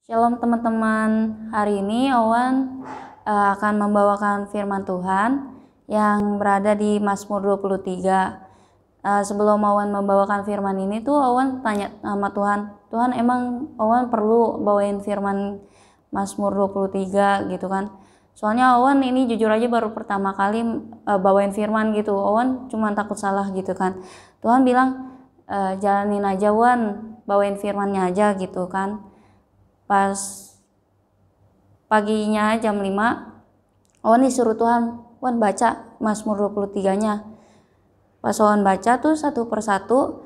Shalom teman-teman, hari ini Owen akan membawakan firman Tuhan yang berada di Mazmur 23. Sebelum Owen membawakan firman ini tuh Owen tanya sama Tuhan, Tuhan emang Owen perlu bawain firman Mazmur 23 gitu kan. Soalnya Owen ini jujur aja baru pertama kali bawain firman gitu, Owen cuma takut salah gitu kan. Tuhan bilang, jalanin aja Owen, bawain firmannya aja gitu kan. Pas paginya jam 5, Owen disuruh Tuhan, Owen baca Mazmur 23-nya. Pas Owen baca tuh satu persatu,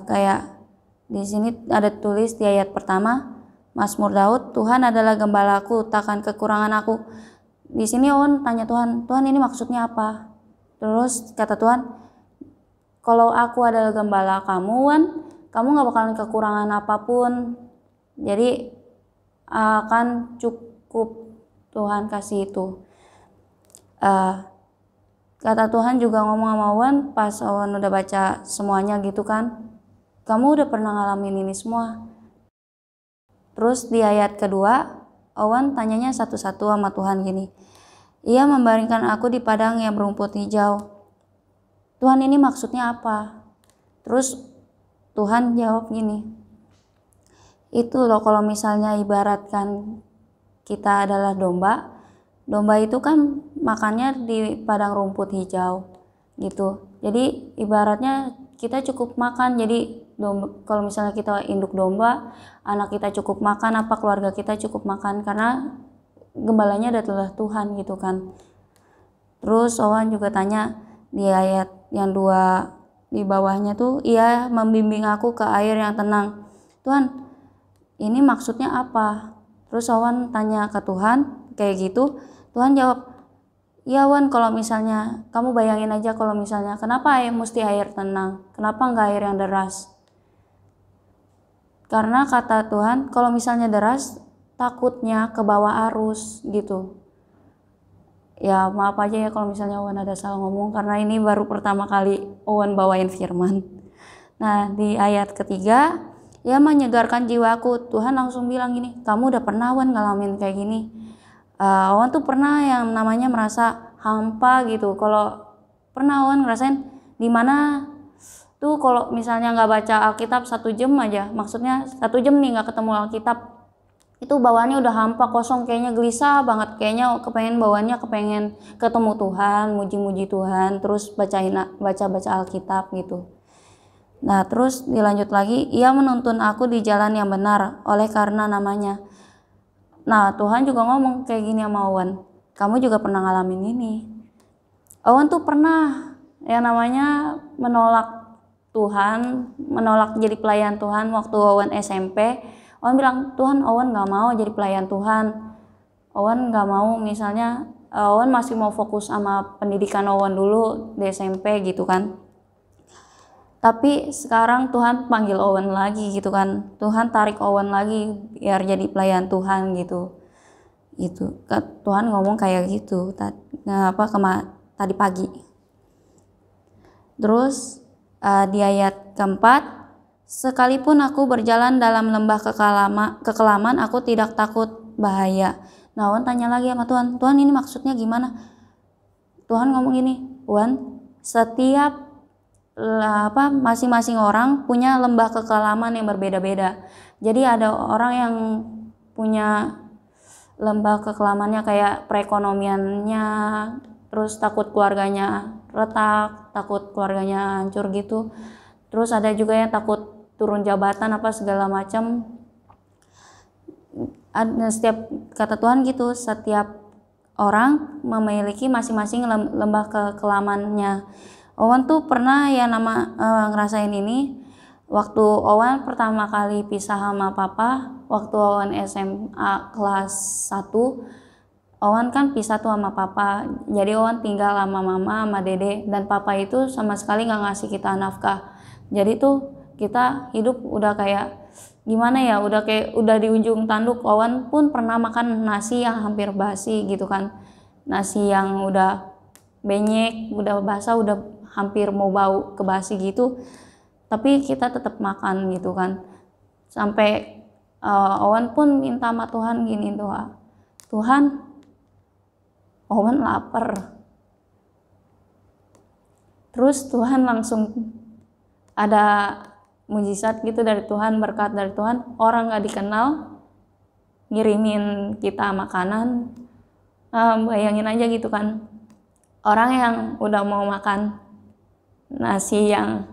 kayak di sini ada tulis di ayat pertama, Mazmur Daud, Tuhan adalah gembalaku, takkan kekurangan aku. Di sini Owen tanya Tuhan, Tuhan ini maksudnya apa? Terus kata Tuhan, kalau aku adalah gembala kamu, Wan, kamu gak bakalan kekurangan apapun. Jadi akan cukup Tuhan kasih itu. Kata Tuhan juga ngomong sama Owen pas Owen udah baca semuanya gitu kan. Kamu udah pernah ngalamin ini semua. Terus di ayat kedua, Owen tanyanya satu-satu sama Tuhan gini. Ia membaringkan aku di padang yang berumput hijau. Tuhan ini maksudnya apa? Terus Tuhan jawab gini. Itu loh kalau misalnya ibaratkan kita adalah domba. Domba itu kan makannya di padang rumput hijau gitu. Jadi ibaratnya kita cukup makan. Jadi domba, kalau misalnya kita induk domba, anak kita cukup makan, apa keluarga kita cukup makan karena gembalanya adalah Tuhan gitu kan. Terus Owen juga tanya di ayat yang 2 di bawahnya tuh, ia membimbing aku ke air yang tenang. Tuhan, ini maksudnya apa? Terus Owen tanya ke Tuhan kayak gitu. Tuhan jawab, ya Wan, kalau misalnya kamu bayangin aja kalau misalnya kenapa mesti air tenang, kenapa enggak air yang deras? Karena kata Tuhan kalau misalnya deras takutnya ke bawah arus gitu. Ya maaf aja ya kalau misalnya Owen ada salah ngomong karena ini baru pertama kali Owen bawain firman. Nah di ayat ketiga, ya menyegarkan jiwaku. Tuhan langsung bilang gini, kamu udah pernah Owen ngalamin kayak gini? Owen tuh pernah yang namanya merasa hampa gitu. Kalau pernah Owen ngerasain dimana tuh kalau misalnya nggak baca Alkitab 1 jam aja, maksudnya 1 jam nih nggak ketemu Alkitab, itu bawaannya udah hampa, kosong, kayaknya gelisah banget, kayaknya kepengen ketemu Tuhan, muji-muji Tuhan, terus baca Alkitab gitu. Nah terus dilanjut lagi, ia menuntun aku di jalan yang benar oleh karena namanya. Nah Tuhan juga ngomong kayak gini sama Owen, kamu juga pernah ngalamin ini. Owen tuh pernah yang namanya menolak Tuhan, menolak jadi pelayan Tuhan waktu Owen SMP. Owen bilang, Tuhan, Owen gak mau jadi pelayan Tuhan. Owen gak mau, misalnya Owen masih mau fokus sama pendidikan Owen dulu di SMP gitu kan. Tapi sekarang Tuhan panggil Owen lagi gitu kan. Tuhan tarik Owen lagi biar jadi pelayan Tuhan gitu. Itu Tuhan ngomong kayak gitu tadi pagi. Terus di ayat keempat, sekalipun aku berjalan dalam lembah kekelaman, aku tidak takut bahaya. Nah Owen tanya lagi sama Tuhan, Tuhan ini maksudnya gimana? Tuhan ngomong gini, Owen, setiap masing-masing orang punya lembah kekelaman yang berbeda-beda. Jadi ada orang yang punya lembah kekelamannya kayak perekonomiannya, terus takut keluarganya retak, takut keluarganya hancur gitu. Terus ada juga yang takut turun jabatan apa segala macam. Setiap kata Tuhan gitu, setiap orang memiliki masing-masing lembah kekelamannya. Owen tuh pernah ya ngerasain ini waktu Owen pertama kali pisah sama papa, waktu Owen SMA kelas 1. Owen kan pisah tuh sama papa, jadi Owen tinggal sama mama sama dede, dan papa itu sama sekali gak ngasih kita nafkah. Jadi tuh kita hidup udah kayak gimana ya, udah di ujung tanduk. Owen pun pernah makan nasi yang hampir basi gitu kan, nasi yang udah benyek, udah basah, udah hampir mau bau kebasi gitu, tapi kita tetap makan gitu kan. Sampai Owen pun minta sama Tuhan gini doa, Tuhan, Owen lapar. Terus Tuhan langsung ada mujizat gitu dari Tuhan, berkat dari Tuhan, orang gak dikenal ngirimin kita makanan. Bayangin aja gitu kan, orang yang udah mau makan nasi yang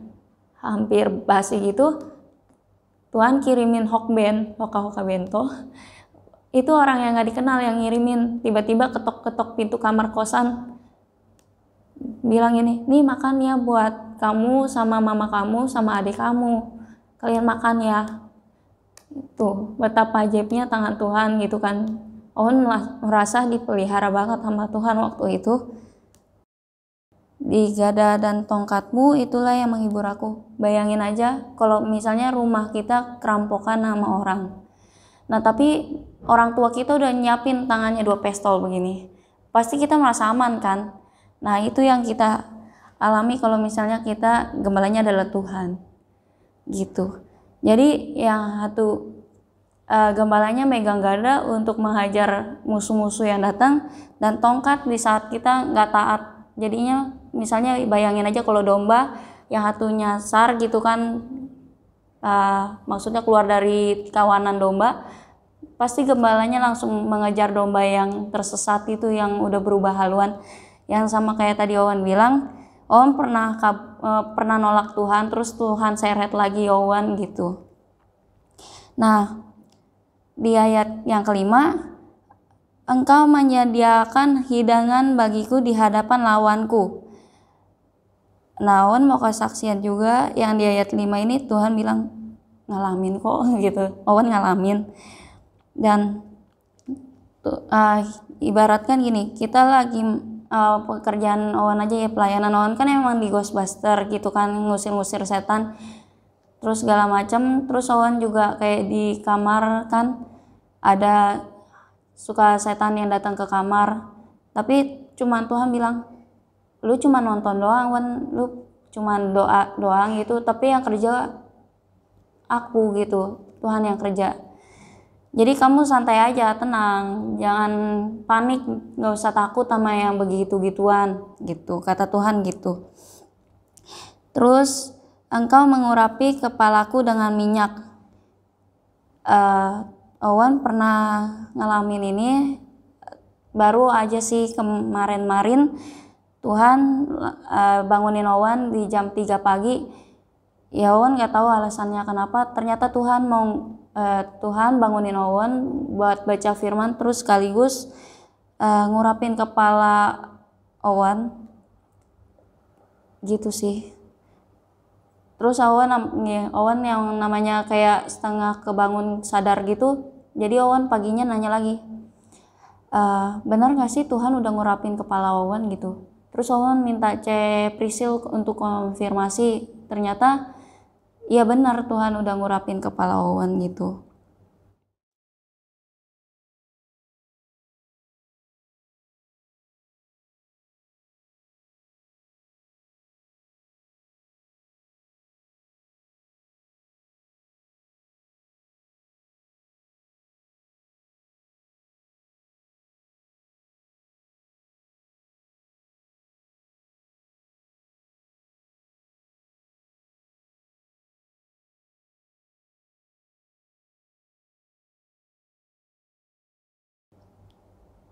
hampir basi gitu, Tuhan kirimin hoka bento. Itu orang yang gak dikenal yang ngirimin, tiba-tiba ketok-ketok pintu kamar kosan, bilang ini, nih makan ya buat kamu sama mama kamu sama adik kamu, kalian makan ya. Tuh betapa ajaibnya tangan Tuhan gitu kan. Owen merasa dipelihara banget sama Tuhan waktu itu. Di gada dan tongkatmu itulah yang menghibur aku. Bayangin aja kalau misalnya rumah kita kerampokan sama orang. Nah tapi orang tua kita udah nyiapin tangannya 2 pistol begini. Pasti kita merasa aman kan. Nah itu yang kita alami kalau misalnya kita gembalanya adalah Tuhan. Gitu. Jadi yang satu gembalanya megang gada untuk menghajar musuh-musuh yang datang, dan tongkat di saat kita nggak taat. Jadinya misalnya bayangin aja kalau domba yang satu nyasar gitu kan, maksudnya keluar dari kawanan domba, pasti gembalanya langsung mengejar domba yang tersesat itu, yang udah berubah haluan. Yang sama kayak tadi Owen bilang, Owen pernah nolak Tuhan, terus Tuhan seret lagi Owen gitu. Nah di ayat yang kelima, Engkau menyediakan hidangan bagiku di hadapan lawanku. Nah Owen mau kesaksian juga yang di ayat 5 ini, Tuhan bilang ngalamin kok gitu. Owen ngalamin. Dan ibaratkan gini, kita lagi pekerjaan Owen aja ya, pelayanan Owen kan emang di Ghostbuster gitu kan, ngusir-ngusir setan terus segala macam. Terus Owen juga kayak di kamar kan ada suka setan yang datang ke kamar, tapi cuman Tuhan bilang, lu cuma nonton doang Wan, lu cuma doa doang gitu, tapi yang kerja aku gitu, Tuhan yang kerja. Jadi kamu santai aja, tenang, jangan panik, gak usah takut sama yang begitu-gituan gitu, kata Tuhan gitu. Terus Engkau mengurapi kepalaku dengan minyak. Owen pernah ngalamin ini baru aja sih kemarin Tuhan bangunin Owen di jam 3 pagi. Ya Owen gak tahu alasannya kenapa, ternyata Tuhan bangunin Owen buat baca firman, terus sekaligus ngurapin kepala Owen gitu sih. Terus Owen yang namanya kayak setengah kebangun sadar gitu, jadi Owen paginya nanya lagi, benar gak sih Tuhan udah ngurapin kepala Owen gitu. Terus Owen minta Prisil untuk konfirmasi, ternyata iya benar Tuhan udah ngurapin kepala Owen gitu.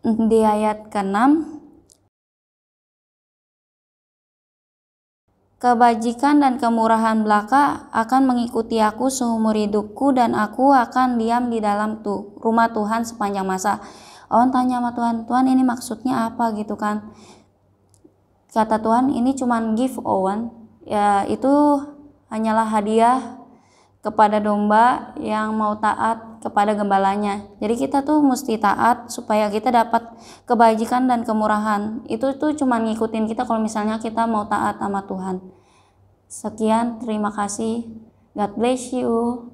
Di ayat ke-6, kebajikan dan kemurahan belaka akan mengikuti aku seumur hidupku, dan aku akan diam di dalam rumah Tuhan sepanjang masa. Owen tanya sama Tuhan, Tuhan ini maksudnya apa gitu kan. Kata Tuhan, ini cuman gift Owen, ya itu hanyalah hadiah kepada domba yang mau taat kepada gembalanya. Jadi kita tuh mesti taat supaya kita dapat kebajikan dan kemurahan. Itu tuh cuma ngikutin kita kalau misalnya kita mau taat sama Tuhan. Sekian, terima kasih. God bless you.